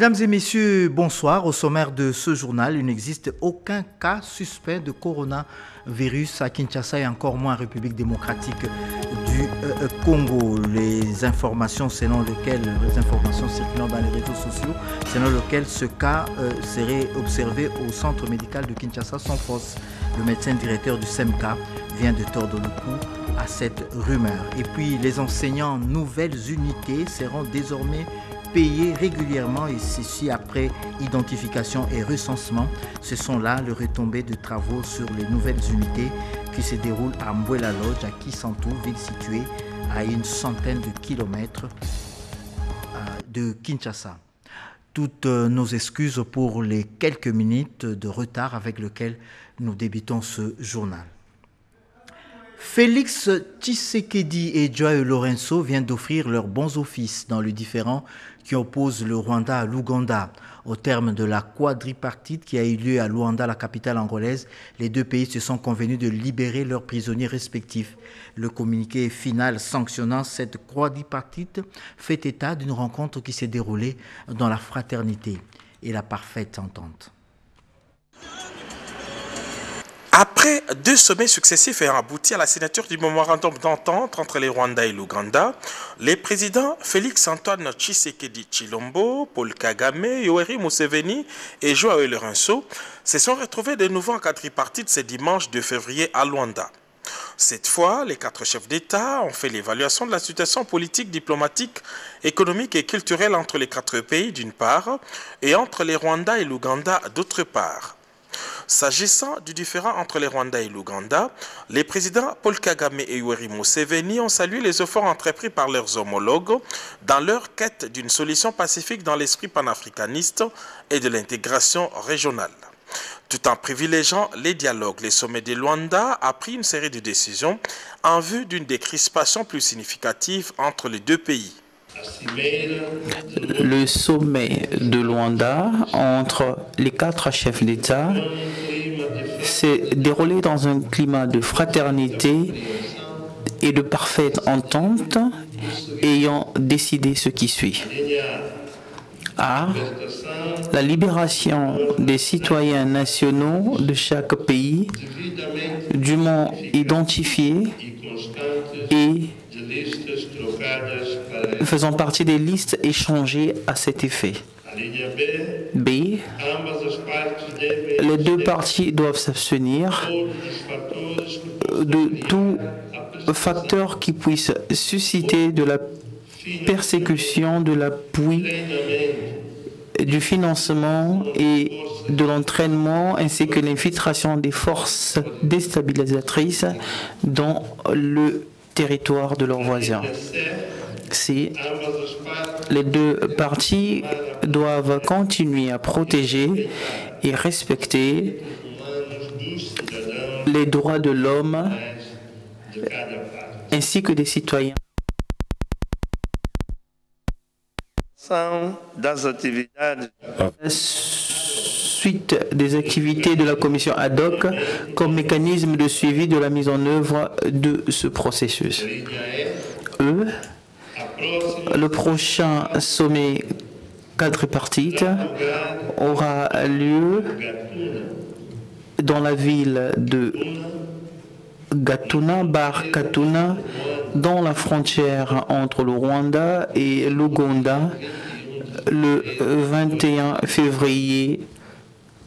Mesdames et messieurs, bonsoir. Au sommaire de ce journal, il n'existe aucun cas suspect de coronavirus à Kinshasa et encore moins en République démocratique du Congo. Les informations circulant dans les réseaux sociaux, selon lesquelles ce cas serait observé au centre médical de Kinshasa sans fausse. Le médecin directeur du SEMCA vient de tordre le cou à cette rumeur. Et puis les enseignants nouvelles unités seront désormais payés régulièrement, et ceci après identification et recensement. Ce sont là les retombées de travaux sur les nouvelles unités qui se déroulent à Mbouela Lodge, à Kisantou, ville située à une centaine de kilomètres de Kinshasa. Toutes nos excuses pour les quelques minutes de retard avec lesquelles nous débutons ce journal. Félix Tshisekedi et Joao Lourenço viennent d'offrir leurs bons offices dans le différend qui oppose le Rwanda à l'Ouganda. Au terme de la quadripartite qui a eu lieu à Luanda, la capitale angolaise, les deux pays se sont convenus de libérer leurs prisonniers respectifs. Le communiqué final sanctionnant cette quadripartite fait état d'une rencontre qui s'est déroulée dans la fraternité et la parfaite entente. Après 2 sommets successifs ayant abouti à la signature du mémorandum d'entente entre les Rwandais et l'Ouganda, les présidents Félix-Antoine Tshisekedi Tshilombo, Paul Kagame, Yoweri Museveni et Joao Lourenço se sont retrouvés de nouveau en quadripartite ce dimanche 2 février à Luanda. Cette fois, les 4 chefs d'État ont fait l'évaluation de la situation politique, diplomatique, économique et culturelle entre les 4 pays d'une part et entre les Rwandais et l'Ouganda d'autre part. S'agissant du différend entre les Rwandais et l'Ouganda, les présidents Paul Kagame et Yoweri Museveni ont salué les efforts entrepris par leurs homologues dans leur quête d'une solution pacifique dans l'esprit panafricaniste et de l'intégration régionale. Tout en privilégiant les dialogues, les sommets de Luanda a pris une série de décisions en vue d'une décrispation plus significative entre les deux pays. Le sommet de Luanda entre les 4 chefs d'État s'est déroulé dans un climat de fraternité et de parfaite entente, ayant décidé ce qui suit. A. La libération des citoyens nationaux de chaque pays, dûment identifiés et faisant partie des listes échangées à cet effet. B. Les 2 parties doivent s'abstenir de tout facteur qui puisse susciter de la persécution, de l'appui, du financement et de l'entraînement, ainsi que l'infiltration des forces déstabilisatrices dans le territoire de leurs voisins. C. Les 2 parties doivent continuer à protéger et respecter les droits de l'homme ainsi que des citoyens. Suite des activités de la commission ad hoc comme mécanisme de suivi de la mise en œuvre de ce processus. E. Le prochain sommet quadripartite aura lieu dans la ville de Gatuna, Bar Katuna, dans la frontière entre le Rwanda et l'Ouganda, le 21 février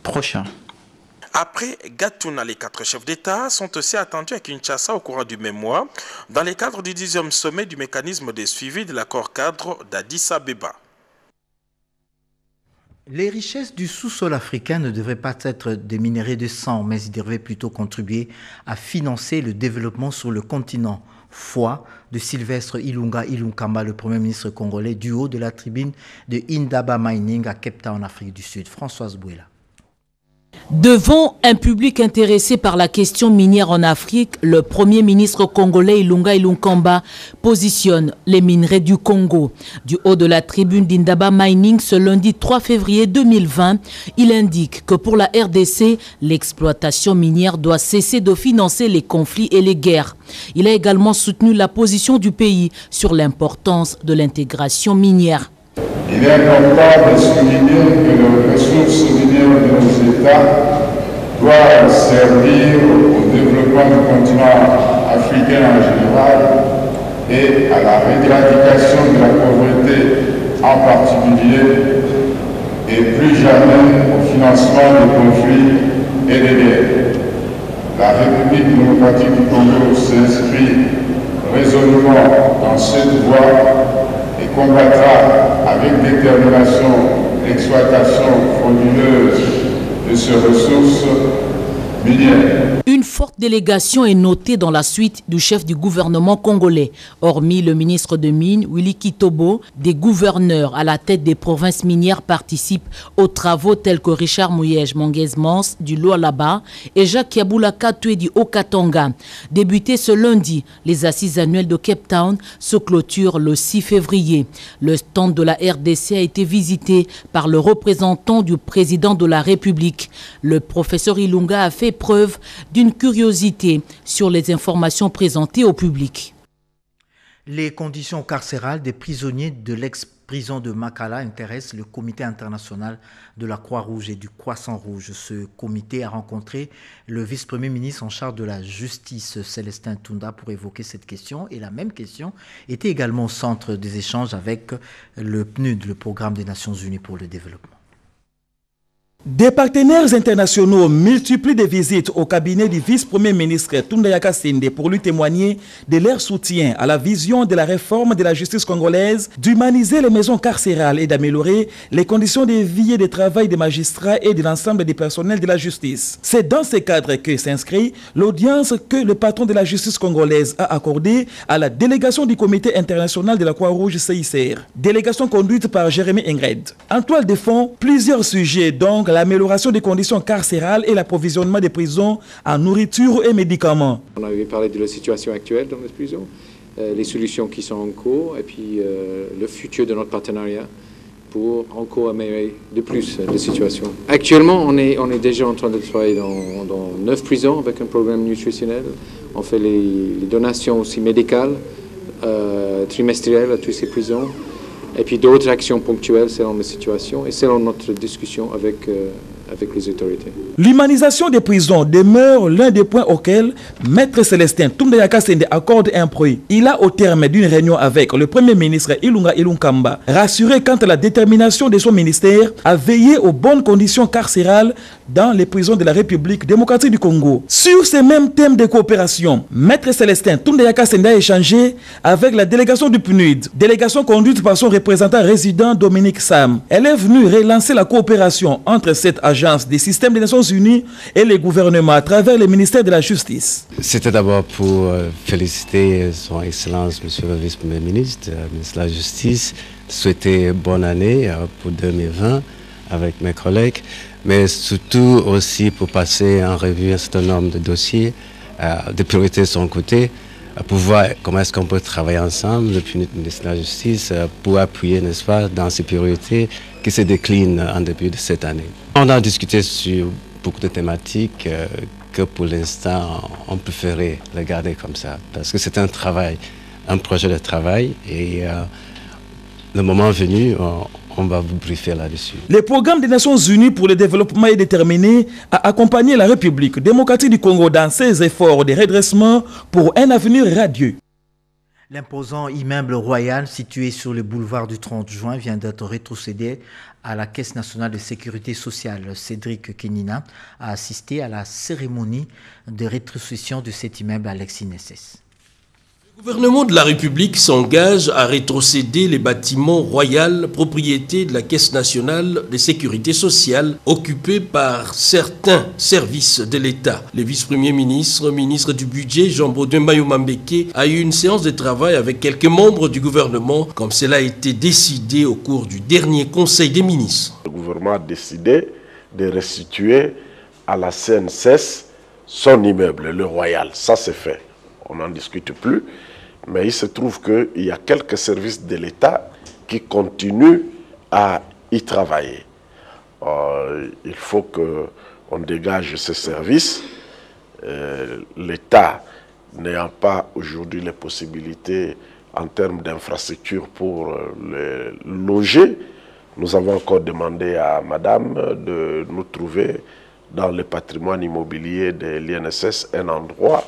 prochain. Après Gatuna, les 4 chefs d'État sont aussi attendus à Kinshasa au courant du même mois, dans le cadre du 10e sommet du mécanisme de suivi de l'accord cadre d'Addis Abeba. Les richesses du sous-sol africain ne devraient pas être des minerais de sang, mais ils devraient plutôt contribuer à financer le développement sur le continent. Foi de Sylvestre Ilunga Ilunkamba, le Premier ministre congolais, du haut de la tribune de Indaba Mining à Cape Town, en Afrique du Sud. Françoise Bouela. Devant un public intéressé par la question minière en Afrique, le Premier ministre congolais Ilunga Ilunkamba positionne les minerais du Congo. Du haut de la tribune d'Indaba Mining ce lundi 3 février 2020, il indique que pour la RDC, l'exploitation minière doit cesser de financer les conflits et les guerres. Il a également soutenu la position du pays sur l'importance de l'intégration minière. Il est important de souligner doit servir au développement du continent africain en général et à la éradication de la pauvreté en particulier, et plus jamais au financement des conflits et des guerres. La République démocratique du Congo s'inscrit résolument dans cette voie et combattra avec détermination l'exploitation frauduleuse de ces ressources minières. Une forte délégation est notée dans la suite du chef du gouvernement congolais. Hormis le ministre de Mines, Willy Kitobo, des gouverneurs à la tête des provinces minières participent aux travaux tels que Richard Mouyej Monguez-Mans du Lualaba et Jacques Yaboulaka Tué du Haut-Katanga. Débuté ce lundi, les assises annuelles de Cape Town se clôturent le 6 février. Le stand de la RDC a été visité par le représentant du président de la République. Le professeur Ilunga a fait preuve d'une curiosité sur les informations présentées au public. Les conditions carcérales des prisonniers de l'ex-prison de Makala intéressent le Comité international de la Croix-Rouge et du Croissant-Rouge. Ce comité a rencontré le vice-premier ministre en charge de la justice, Célestin Tunda, pour évoquer cette question. Et la même question était également au centre des échanges avec le PNUD, le Programme des Nations Unies pour le développement. Des partenaires internationaux multiplient des visites au cabinet du vice-premier ministre Tunda Sinde pour lui témoigner de leur soutien à la vision de la réforme de la justice congolaise, d'humaniser les maisons carcérales et d'améliorer les conditions de vie et de travail des magistrats et de l'ensemble des personnels de la justice. C'est dans ce cadre que s'inscrit l'audience que le patron de la justice congolaise a accordée à la délégation du Comité international de la Croix-Rouge CICR. Délégation conduite par Jérémy Ingred. En toile de fond, plusieurs sujets, donc l'amélioration des conditions carcérales et l'approvisionnement des prisons en nourriture et médicaments. On avait parlé de la situation actuelle dans les prisons, les solutions qui sont en cours et puis le futur de notre partenariat pour encore améliorer de plus la situation. Actuellement, on est déjà en train de travailler dans 9 prisons avec un programme nutritionnel. On fait les donations aussi médicales, trimestrielles à toutes ces prisons. Et puis d'autres actions ponctuelles selon la situation et selon notre discussion avec les autorités. L'humanisation des prisons demeure l'un des points auxquels Maître Célestin Tunda Sinde accorde un prix. Il a, au terme d'une réunion avec le Premier ministre Ilunga Ilunkamba, rassuré quant à la détermination de son ministère à veiller aux bonnes conditions carcérales dans les prisons de la République démocratique du Congo. Sur ces mêmes thèmes de coopération, Maître Célestin Tunda Sinde a échangé avec la délégation du PNUD, délégation conduite par son représentant résident Dominique Sam. Elle est venue relancer la coopération entre cette agence des systèmes des Nations Unies et les gouvernements à travers le ministère de la Justice. C'était d'abord pour féliciter son Excellence, Monsieur le Vice-Premier ministre, ministre de la Justice, souhaiter bonne année pour 2020 avec mes collègues, mais surtout aussi pour passer en revue un certain nombre de dossiers, de priorités de son côté, pour voir comment est-ce qu'on peut travailler ensemble depuis le ministère de la Justice pour appuyer, n'est-ce pas, dans ces priorités qui se déclinent en début de cette année. On a discuté sur beaucoup de thématiques que pour l'instant on préférait les garder comme ça parce que c'est un travail, un projet de travail et le moment venu, on va vous briefer là-dessus. Le programme des Nations Unies pour le développement est déterminé à accompagner la République démocratique du Congo dans ses efforts de redressement pour un avenir radieux. L'imposant immeuble royal situé sur le boulevard du 30 juin vient d'être rétrocédé à la Caisse nationale de sécurité sociale. Cédric Kenina a assisté à la cérémonie de rétrocession de cet immeuble à l'Exiness. Le gouvernement de la République s'engage à rétrocéder les bâtiments royaux, propriété de la Caisse nationale de sécurité sociale, occupés par certains services de l'État. Le vice-premier ministre, ministre du budget, Jean-Baudouin Mayomambeke, a eu une séance de travail avec quelques membres du gouvernement, comme cela a été décidé au cours du dernier Conseil des ministres. Le gouvernement a décidé de restituer à la CNSS son immeuble, le Royal. Ça, c'est fait. On n'en discute plus. Mais il se trouve qu'il y a quelques services de l'État qui continuent à y travailler. Il faut qu'on dégage ces services. L'État n'ayant pas aujourd'hui les possibilités en termes d'infrastructures pour les loger, nous avons encore demandé à Madame de nous trouver dans le patrimoine immobilier de l'INSS un endroit.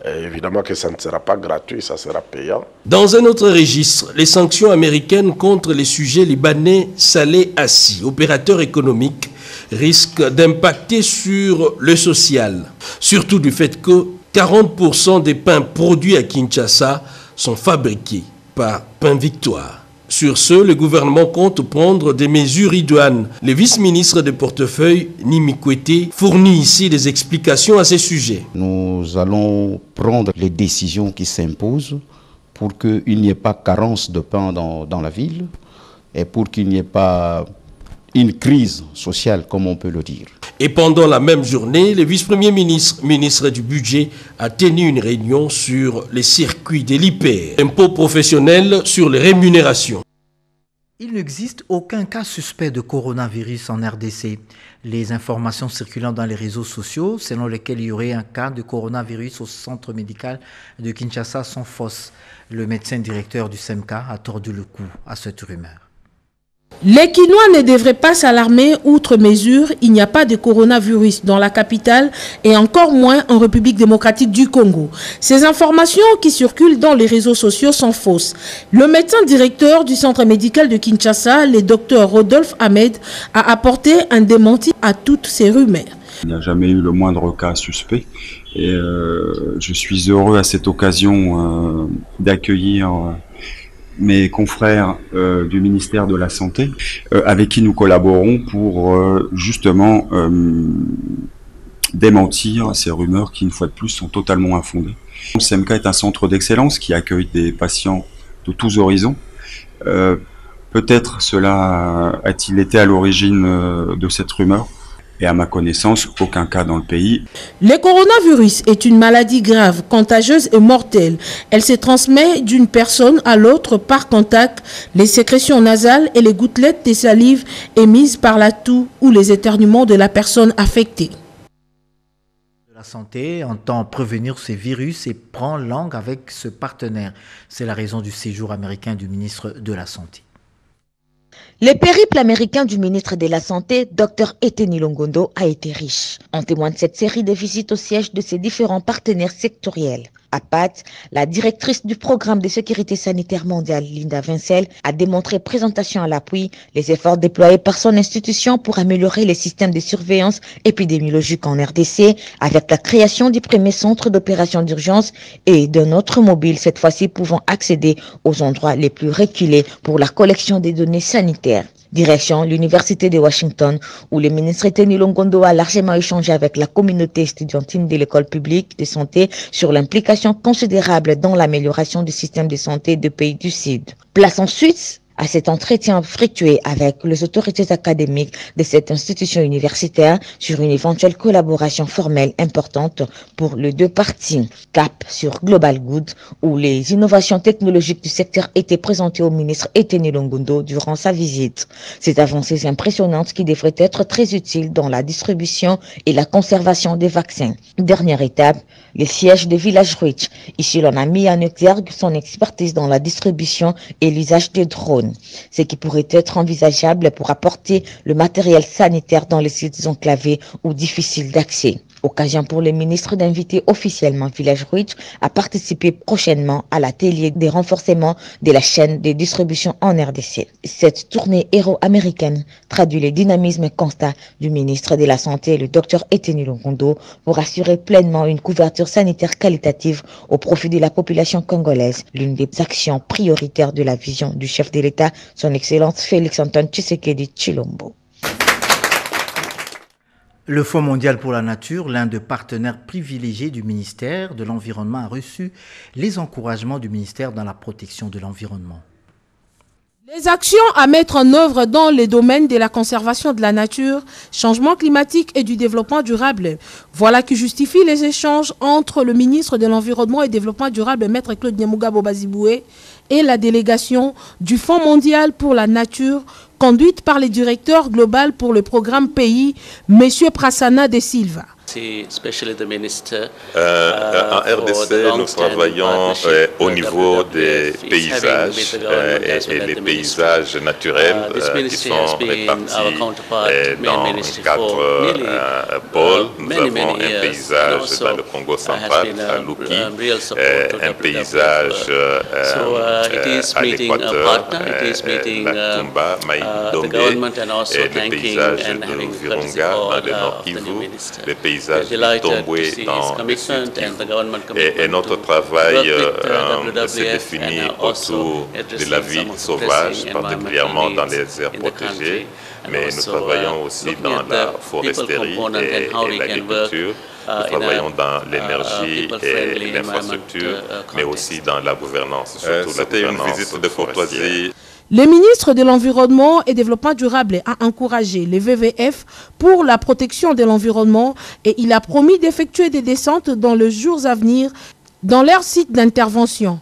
Évidemment que ça ne sera pas gratuit, ça sera payant. Dans un autre registre, les sanctions américaines contre les sujets libanais Saleh Hassi, opérateur économique, risquent d'impacter sur le social. Surtout du fait que 40% des pains produits à Kinshasa sont fabriqués par Pain Victoire. Sur ce, le gouvernement compte prendre des mesures idoines. Le vice-ministre de portefeuille, Nimi Kwete, fournit ici des explications à ces sujets. Nous allons prendre les décisions qui s'imposent pour qu'il n'y ait pas carence de pain dans la ville et pour qu'il n'y ait pas une crise sociale, comme on peut le dire. Et pendant la même journée, le vice-premier ministre du budget, a tenu une réunion sur les circuits de l'IPR, impôt professionnel sur les rémunérations. Il n'existe aucun cas suspect de coronavirus en RDC. Les informations circulant dans les réseaux sociaux, selon lesquelles il y aurait un cas de coronavirus au centre médical de Kinshasa, sont fausses. Le médecin directeur du SEMCA a tordu le cou à cette rumeur. Les Kinois ne devraient pas s'alarmer. Outre mesure, il n'y a pas de coronavirus dans la capitale et encore moins en République démocratique du Congo. Ces informations qui circulent dans les réseaux sociaux sont fausses. Le médecin directeur du centre médical de Kinshasa, le docteur Rodolphe Ahmed, a apporté un démenti à toutes ces rumeurs. Il n'y a jamais eu le moindre cas suspect et je suis heureux à cette occasion d'accueillir mes confrères du ministère de la Santé, avec qui nous collaborons pour justement démentir ces rumeurs qui, une fois de plus, sont totalement infondées. Le SEMCA est un centre d'excellence qui accueille des patients de tous horizons. Peut-être cela a-t-il été à l'origine de cette rumeur. Et à ma connaissance, aucun cas dans le pays. Le coronavirus est une maladie grave, contagieuse et mortelle. Elle se transmet d'une personne à l'autre par contact, les sécrétions nasales et les gouttelettes de salive émises par la toux ou les éternuements de la personne affectée. La santé entend prévenir ces virus et prend langue avec ce partenaire. C'est la raison du séjour américain du ministre de la Santé. Le périple américain du ministre de la Santé, Dr Eteni Longondo, a été riche. En témoigne cette série de visites au siège de ses différents partenaires sectoriels. À Pat, la directrice du programme de sécurité sanitaire mondiale, Linda Vincel, a démontré présentation à l'appui les efforts déployés par son institution pour améliorer les systèmes de surveillance épidémiologique en RDC avec la création du premier centre d'opération d'urgence et d'un autre mobile, cette fois-ci pouvant accéder aux endroits les plus reculés pour la collection des données sanitaires. Direction l'Université de Washington, où le ministre Eteni Longondo a largement échangé avec la communauté estudiantine de l'école publique de santé sur l'implication considérable dans l'amélioration du système de santé des pays du Sud. Place ensuite à cet entretien fructueux avec les autorités académiques de cette institution universitaire sur une éventuelle collaboration formelle importante pour les deux parties. Cap sur Global Good, où les innovations technologiques du secteur étaient présentées au ministre Eteni Longondo durant sa visite. Ces avancées impressionnantes qui devraient être très utiles dans la distribution et la conservation des vaccins. Dernière étape, le siège de Village Rich. Ici, l'on a mis en exergue son expertise dans la distribution et l'usage des drones, ce qui pourrait être envisageable pour apporter le matériel sanitaire dans les sites enclavés ou difficiles d'accès. Occasion pour les ministres d'inviter officiellement Village Rich à participer prochainement à l'atelier des renforcements de la chaîne de distribution en RDC. Cette tournée héros-américaine traduit le dynamisme constat du ministre de la Santé, le Dr Eteni Longondo, pour assurer pleinement une couverture sanitaire qualitative au profit de la population congolaise, l'une des actions prioritaires de la vision du chef de l'État, son Excellence Félix-Antoine Tshisekedi Tshilombo. Le Fonds mondial pour la nature, l'un des partenaires privilégiés du ministère de l'Environnement, a reçu les encouragements du ministère dans la protection de l'environnement. Les actions à mettre en œuvre dans les domaines de la conservation de la nature, changement climatique et du développement durable. Voilà qui justifie les échanges entre le ministre de l'Environnement et Développement durable, Maître Claude Nyamugabo Baziboué, et la délégation du Fonds mondial pour la nature, conduite par le directeur global pour le programme pays, M. Prasanna de Silva. En RDC, nous travaillons au niveau des paysages et les paysages naturels qui sont répartis dans 4 pôles. Nous avons un paysage dans le Congo central, à Luki, un paysage à l'Équateur, la Tumba, Maïdombe, et le paysage de Virunga dans le nord Kivu, le paysage de Tomboué dans le sud Kivu. Et notre travail s'est défini autour de la vie sauvage, particulièrement dans les aires protégées, mais nous travaillons aussi dans la foresterie et l'agriculture. Nous travaillons dans l'énergie et l'infrastructure, mais aussi dans la gouvernance. C'était une visite de courtoisie. Le ministre de l'Environnement et Développement durable a encouragé les VVF pour la protection de l'environnement et il a promis d'effectuer des descentes dans les jours à venir dans leur site d'intervention.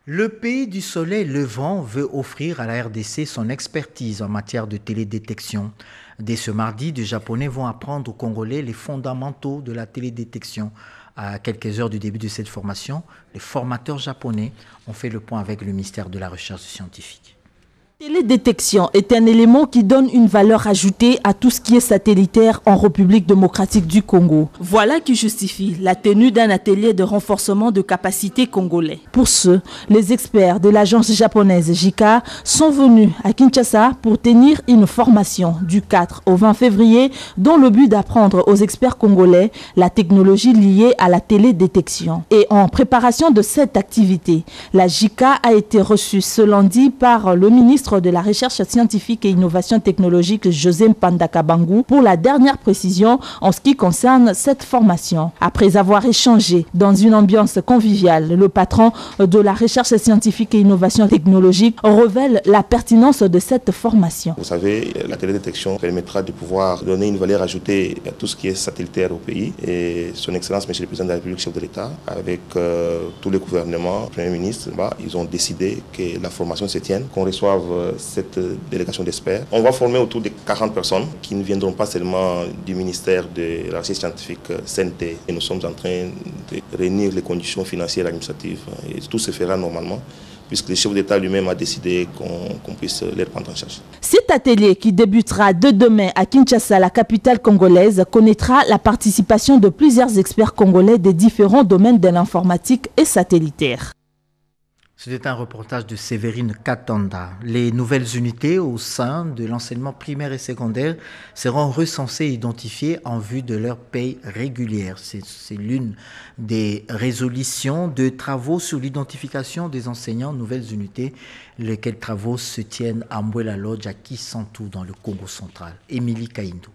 Le pays du soleil levant veut offrir à la RDC son expertise en matière de télédétection. Dès ce mardi, des Japonais vont apprendre aux Congolais les fondamentaux de la télédétection. À quelques heures du début de cette formation, les formateurs japonais ont fait le point avec le ministère de la Recherche scientifique. La télédétection est un élément qui donne une valeur ajoutée à tout ce qui est satellitaire en République démocratique du Congo. Voilà qui justifie la tenue d'un atelier de renforcement de capacités congolais. Pour ce, les experts de l'agence japonaise JICA sont venus à Kinshasa pour tenir une formation du 4 au 20 février dont le but d'apprendre aux experts congolais la technologie liée à la télédétection. Et en préparation de cette activité, la JICA a été reçue ce lundi par le ministre de la Recherche scientifique et innovation technologique José Mpandaka-Bangou pour la dernière précision en ce qui concerne cette formation. Après avoir échangé dans une ambiance conviviale, le patron de la Recherche scientifique et innovation technologique révèle la pertinence de cette formation. Vous savez, la télédétection permettra de pouvoir donner une valeur ajoutée à tout ce qui est satellitaire au pays. Et son Excellence, Monsieur le Président de la République, chef de l'État, avec tous les gouvernements, le Premier ministre, ils ont décidé que la formation se tienne, qu'on reçoive cette délégation d'experts. On va former autour de 40 personnes qui ne viendront pas seulement du ministère de la Recherche scientifique CNT. Et nous sommes en train de réunir les conditions financières et administratives. Et tout se fera normalement, puisque le chef d'État lui-même a décidé qu'on puisse les prendre en charge. Cet atelier qui débutera dès demain à Kinshasa, la capitale congolaise, connaîtra la participation de plusieurs experts congolais des différents domaines de l'informatique et satellitaire. C'était un reportage de Séverine Katanda. Les nouvelles unités au sein de l'enseignement primaire et secondaire seront recensées et identifiées en vue de leur paye régulière. C'est l'une des résolutions de travaux sur l'identification des enseignants nouvelles unités, lesquels travaux se tiennent à Mbouela Lodge, à Kisantou, dans le Congo central. Émilie Kaindou.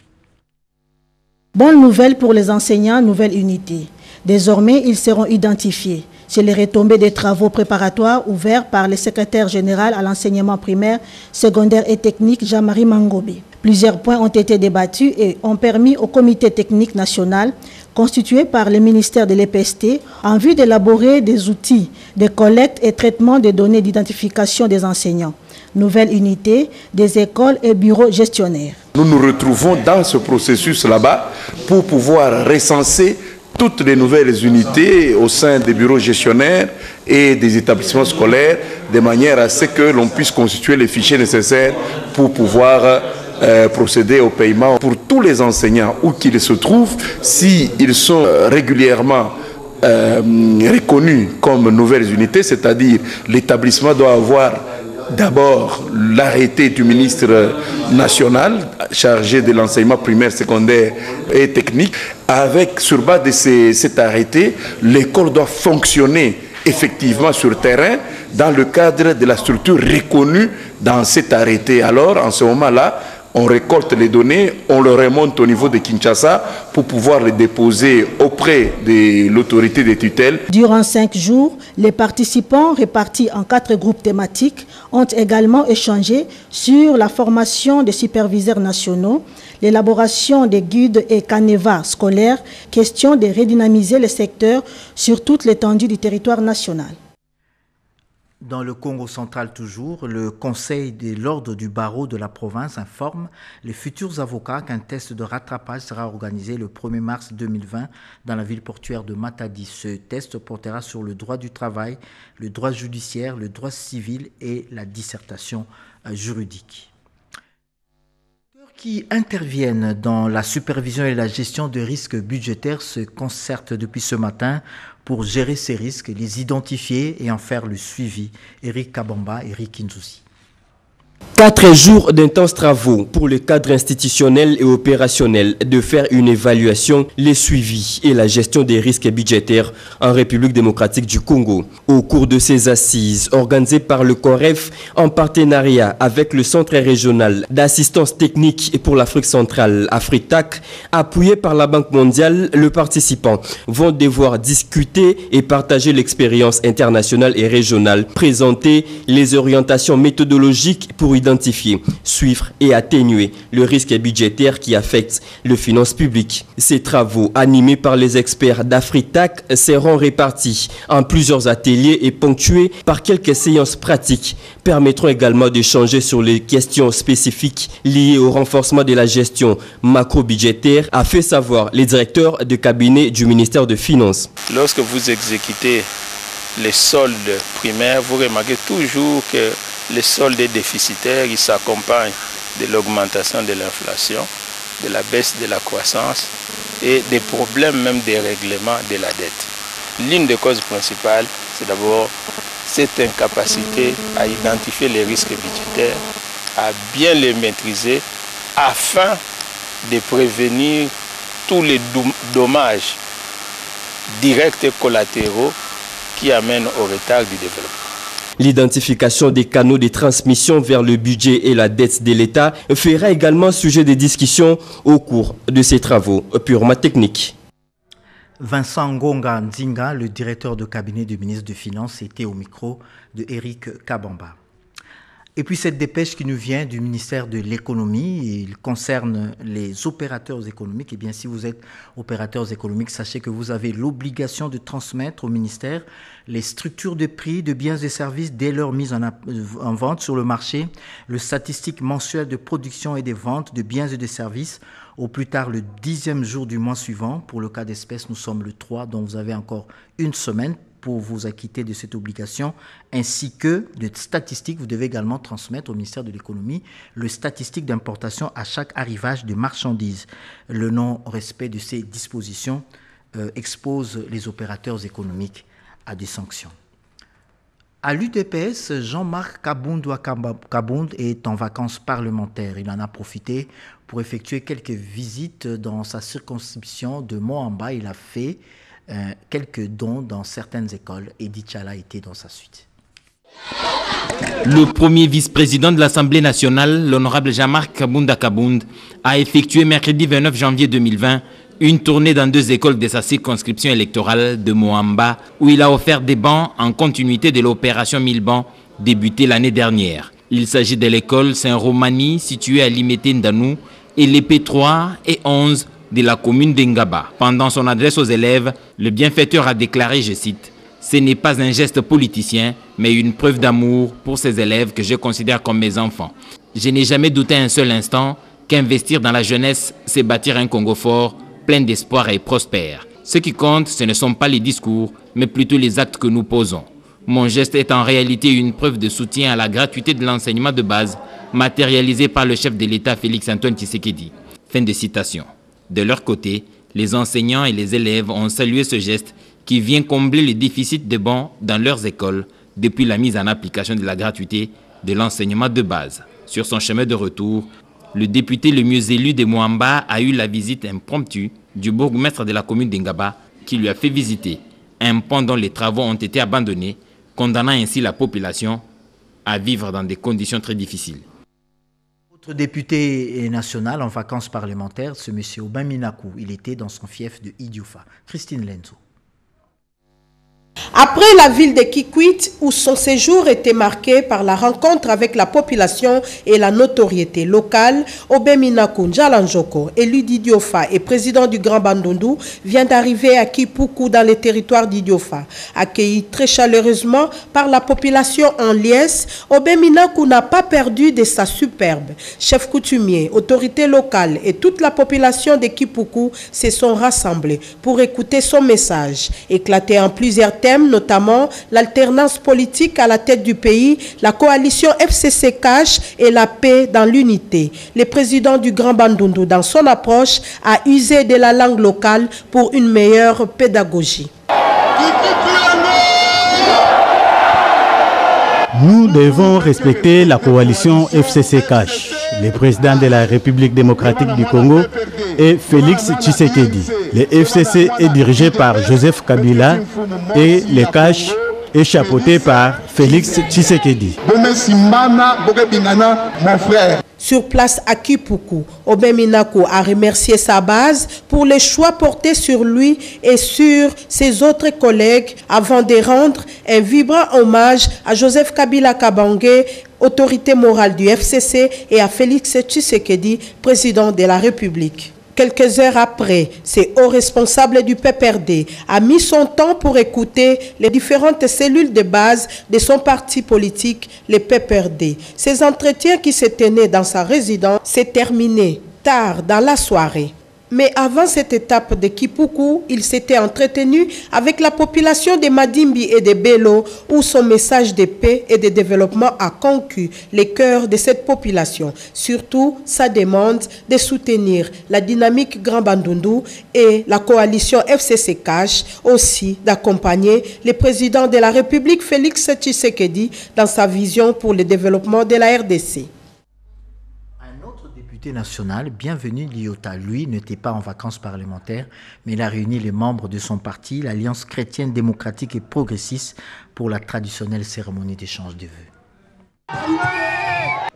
Bonne nouvelle pour les enseignants nouvelles unités. Désormais, ils seront identifiés. C'est les retombées des travaux préparatoires ouverts par le secrétaire général à l'enseignement primaire, secondaire et technique Jean-Marie Mangobé. Plusieurs points ont été débattus et ont permis au comité technique national, constitué par le ministère de l'EPST, en vue d'élaborer des outils de collecte et traitement des données d'identification des enseignants, nouvelles unités, des écoles et bureaux gestionnaires. Nous nous retrouvons dans ce processus là-bas pour pouvoir recenser toutes les nouvelles unités au sein des bureaux gestionnaires et des établissements scolaires, de manière à ce que l'on puisse constituer les fichiers nécessaires pour pouvoir procéder au paiement pour tous les enseignants où qu'ils se trouvent, s'ils sont régulièrement reconnus comme nouvelles unités, c'est-à-dire l'établissement doit avoir d'abord l'arrêté du ministre national chargé de l'enseignement primaire, secondaire et technique. Avec, sur base de cet arrêté, l'école doit fonctionner effectivement sur terrain dans le cadre de la structure reconnue dans cet arrêté. Alors, en ce moment-là, on récolte les données, on les remonte au niveau de Kinshasa pour pouvoir les déposer auprès de l'autorité de tutelle. Durant 5 jours, les participants répartis en 4 groupes thématiques ont également échangé sur la formation des superviseurs nationaux, l'élaboration des guides et canevas scolaires, question de redynamiser le secteur sur toute l'étendue du territoire national. Dans le Congo central toujours, le Conseil de l'ordre du barreau de la province informe les futurs avocats qu'un test de rattrapage sera organisé le 1er mars 2020 dans la ville portuaire de Matadi. Ce test portera sur le droit du travail, le droit judiciaire, le droit civil et la dissertation juridique. Qui interviennent dans la supervision et la gestion de risques budgétaires se concertent depuis ce matin pour gérer ces risques, les identifier et en faire le suivi. Eric Kabamba, Eric Kinzouzi. 4 jours d'intenses travaux pour le cadre institutionnel et opérationnel de faire une évaluation, les suivis et la gestion des risques budgétaires en République démocratique du Congo. Au cours de ces assises organisées par le COREF en partenariat avec le Centre régional d'assistance technique pour l'Afrique centrale, AFRITAC, appuyé par la Banque mondiale, les participants vont devoir discuter et partager l'expérience internationale et régionale, présenter les orientations méthodologiques pour identifier, suivre et atténuer le risque budgétaire qui affecte les finances publiques. Ces travaux, animés par les experts d'AFRITAC, seront répartis en plusieurs ateliers et ponctués par quelques séances pratiques, permettront également d'échanger sur les questions spécifiques liées au renforcement de la gestion macro-budgétaire, a fait savoir les directeurs de cabinet du ministère des Finances. Lorsque vous exécutez les soldes primaires, vous remarquez toujours que les soldes déficitaires, ils s'accompagnent de l'augmentation de l'inflation, de la baisse de la croissance et des problèmes même des règlements de la dette. L'une des causes principales, c'est d'abord cette incapacité à identifier les risques budgétaires, à bien les maîtriser afin de prévenir tous les dommages directs et collatéraux qui amènent au retard du développement. L'identification des canaux de transmission vers le budget et la dette de l'État fera également sujet de discussion au cours de ces travaux purement techniques. Vincent Ngonga Nzinga, le directeur de cabinet du ministre des Finances, était au micro de Eric Kabamba. Et puis cette dépêche qui nous vient du ministère de l'économie, il concerne les opérateurs économiques. Et bien si vous êtes opérateurs économiques, sachez que vous avez l'obligation de transmettre au ministère les structures de prix de biens et services dès leur mise en vente sur le marché, le statistique mensuel de production et des ventes de biens et de services au plus tard le 10e jour du mois suivant. Pour le cas d'espèce, nous sommes le 3, donc vous avez encore une semaine pour vous acquitter de cette obligation, ainsi que de statistiques. Vous devez également transmettre au ministère de l'économie le statistique d'importation à chaque arrivage de marchandises. Le non-respect de ces dispositions expose les opérateurs économiques à des sanctions. À l'UDPS, Jean-Marc Kabound est en vacances parlementaires. Il en a profité pour effectuer quelques visites dans sa circonscription de Moamba. Il a fait quelques dons dans certaines écoles. Edith Chala était dans sa suite. Le premier vice-président de l'Assemblée nationale, l'honorable Jean-Marc Kabound, a effectué mercredi 29 janvier 2020 une tournée dans 2 écoles de sa circonscription électorale de Moamba, où il a offert des bancs en continuité de l'opération 1000 bancs débutée l'année dernière. Il s'agit de l'école Saint-Romani située à Limete-Ndanou et les P3 et 11 de la commune d'Engaba. Pendant son adresse aux élèves, le bienfaiteur a déclaré, je cite, « Ce n'est pas un geste politicien, mais une preuve d'amour pour ces élèves que je considère comme mes enfants. Je n'ai jamais douté un seul instant qu'investir dans la jeunesse, c'est bâtir un Congo fort, plein d'espoir et prospère. Ce qui compte, ce ne sont pas les discours, mais plutôt les actes que nous posons. Mon geste est en réalité une preuve de soutien à la gratuité de l'enseignement de base, matérialisé par le chef de l'État Félix-Antoine Tshisekedi. » Fin de citation. De leur côté, les enseignants et les élèves ont salué ce geste qui vient combler le déficit de bancs dans leurs écoles depuis la mise en application de la gratuité de l'enseignement de base. Sur son chemin de retour, le député le mieux élu de Moamba a eu la visite impromptue du bourgmestre de la commune d'Engaba qui lui a fait visiter un pont dont les travaux ont été abandonnés, condamnant ainsi la population à vivre dans des conditions très difficiles. Autre député national en vacances parlementaires, ce monsieur Aubin Minakou. Il était dans son fief de Idiofa. Christine Lenzo. Après la ville de Kikwit, où son séjour était marqué par la rencontre avec la population et la notoriété locale, Obeminaku Njalanjoko, élu d'Idiofa et président du Grand Bandundu, vient d'arriver à Kipuku dans les territoires d'Idiofa. Accueilli très chaleureusement par la population en liesse, Obeminaku n'a pas perdu de sa superbe. Chef coutumier, autorités locales et toute la population de Kipuku se sont rassemblés pour écouter son message, éclaté en plusieurs thèmes, notamment l'alternance politique à la tête du pays, la coalition FCC Cash et la paix dans l'unité. Le président du Grand Bandundu, dans son approche, a usé de la langue locale pour une meilleure pédagogie. Nous devons respecter la coalition FCC Cash. Le président de la République démocratique du Congo est Félix Tshisekedi. Le FCC est dirigé par Joseph Kabila et le Cash est chapeauté par Félix Tshisekedi. Sur place à Kipuku, Obeminaku a remercié sa base pour les choix portés sur lui et sur ses autres collègues avant de rendre un vibrant hommage à Joseph Kabila Kabange, autorité morale du FCC, et à Félix Tshisekedi, président de la République. Quelques heures après, ce haut responsable du PPRD a mis son temps pour écouter les différentes cellules de base de son parti politique, le PPRD. Ces entretiens qui se tenaient dans sa résidence s'est terminé tard dans la soirée. Mais avant cette étape de Kipuku, il s'était entretenu avec la population de Madimbi et de Bello, où son message de paix et de développement a conquis les cœurs de cette population. Surtout, sa demande de soutenir la dynamique Grand Bandundu et la coalition FCC Cash, aussi d'accompagner le président de la République, Félix Tshisekedi, dans sa vision pour le développement de la RDC. National, Bienvenue Liota, lui, n'était pas en vacances parlementaires, mais il a réuni les membres de son parti, l'Alliance chrétienne démocratique et progressiste, pour la traditionnelle cérémonie d'échange de vœux.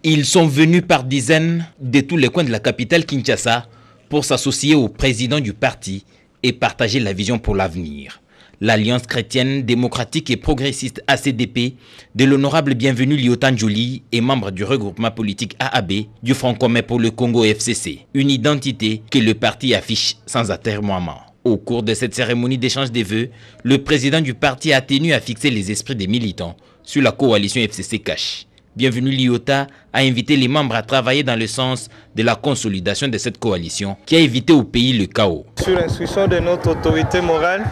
Ils sont venus par dizaines de tous les coins de la capitale Kinshasa pour s'associer au président du parti et partager la vision pour l'avenir. L'Alliance chrétienne démocratique et progressiste ACDP de l'honorable Bienvenu Liota Njoli est membre du regroupement politique AAB du Front commun pour le Congo FCC, une identité que le parti affiche sans atermoiement. Au cours de cette cérémonie d'échange des vœux, le président du parti a tenu à fixer les esprits des militants sur la coalition FCC Cash. Bienvenu Liota a invité les membres à travailler dans le sens de la consolidation de cette coalition qui a évité au pays le chaos. Sur l'instruction de notre autorité morale,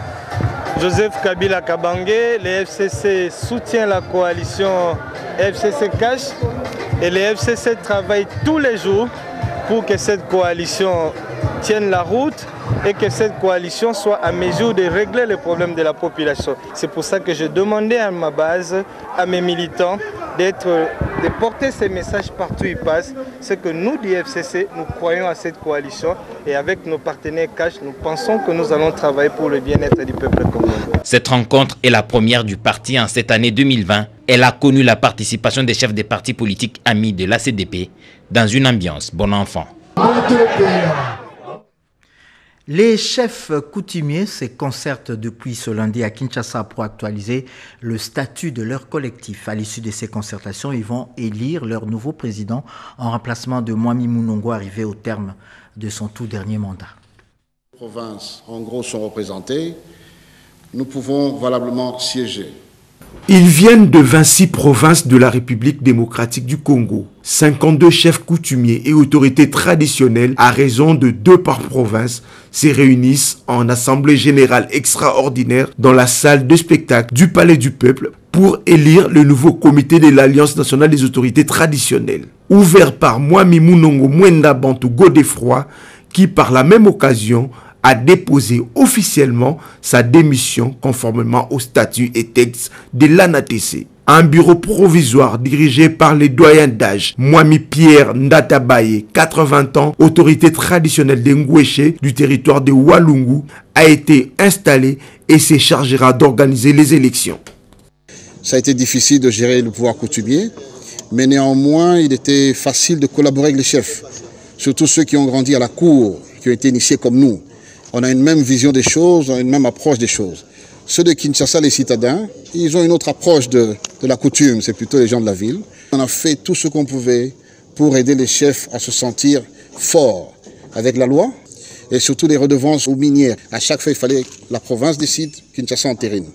Joseph Kabila Kabange, le FCC soutient la coalition FCC Cash et le FCC travaille tous les jours pour que cette coalition tienne la route et que cette coalition soit à mesure de régler les problèmes de la population. C'est pour ça que je demandais à ma base, à mes militants, de porter ces messages partout où ils passent. C'est que nous, du FCC, nous croyons à cette coalition et avec nos partenaires Cash, nous pensons que nous allons travailler pour le bien-être du peuple congolais. Cette rencontre est la première du parti en cette année 2020. Elle a connu la participation des chefs des partis politiques amis de l'ACDP dans une ambiance bon enfant. Les chefs coutumiers se concertent depuis ce lundi à Kinshasa pour actualiser le statut de leur collectif. À l'issue de ces concertations, ils vont élire leur nouveau président en remplacement de Mwami Munongo, arrivé au terme de son tout dernier mandat. Les provinces, en gros, sont représentées. Nous pouvons valablement siéger. Ils viennent de 26 provinces de la République démocratique du Congo. 52 chefs coutumiers et autorités traditionnelles, à raison de 2 par province, se réunissent en assemblée générale extraordinaire dans la salle de spectacle du Palais du Peuple pour élire le nouveau comité de l'Alliance nationale des autorités traditionnelles. Ouvert par Mwami Munongo Mwenda Bantu Godefroy, qui par la même occasion a déposé officiellement sa démission conformément au statut et texte de l'ANATC. Un bureau provisoire dirigé par les doyens d'âge Mwami Pierre Ndatabaye, 80 ans, autorité traditionnelle d'Engouéché du territoire de Walungu, a été installé et se chargera d'organiser les élections. Ça a été difficile de gérer le pouvoir coutumier, mais néanmoins il était facile de collaborer avec les chefs, surtout ceux qui ont grandi à la cour, qui ont été initiés comme nous. On a une même vision des choses, on a une même approche des choses. Ceux de Kinshasa, les citadins, ils ont une autre approche de la coutume, c'est plutôt les gens de la ville. On a fait tout ce qu'on pouvait pour aider les chefs à se sentir forts avec la loi et surtout les redevances aux minières. À chaque fois, il fallait que la province décide, Kinshasa entérine.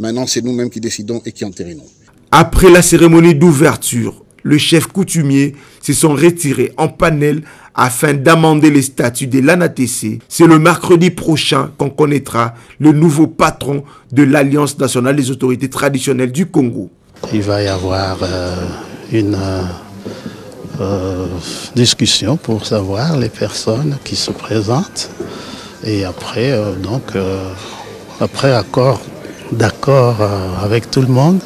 Maintenant, c'est nous-mêmes qui décidons et qui entérinons. Après la cérémonie d'ouverture, le chef coutumier se sont retirés en panel afin d'amender les statuts de l'ANATC. C'est le mercredi prochain qu'on connaîtra le nouveau patron de l'Alliance nationale des autorités traditionnelles du Congo. Il va y avoir une discussion pour savoir les personnes qui se présentent et après, après d'accord avec tout le monde,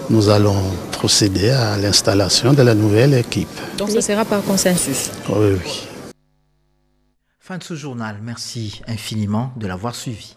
nous allons procéder à l'installation de la nouvelle équipe. Donc ça sera par consensus? Oui, oui. Fin de ce journal. Merci infiniment de l'avoir suivi.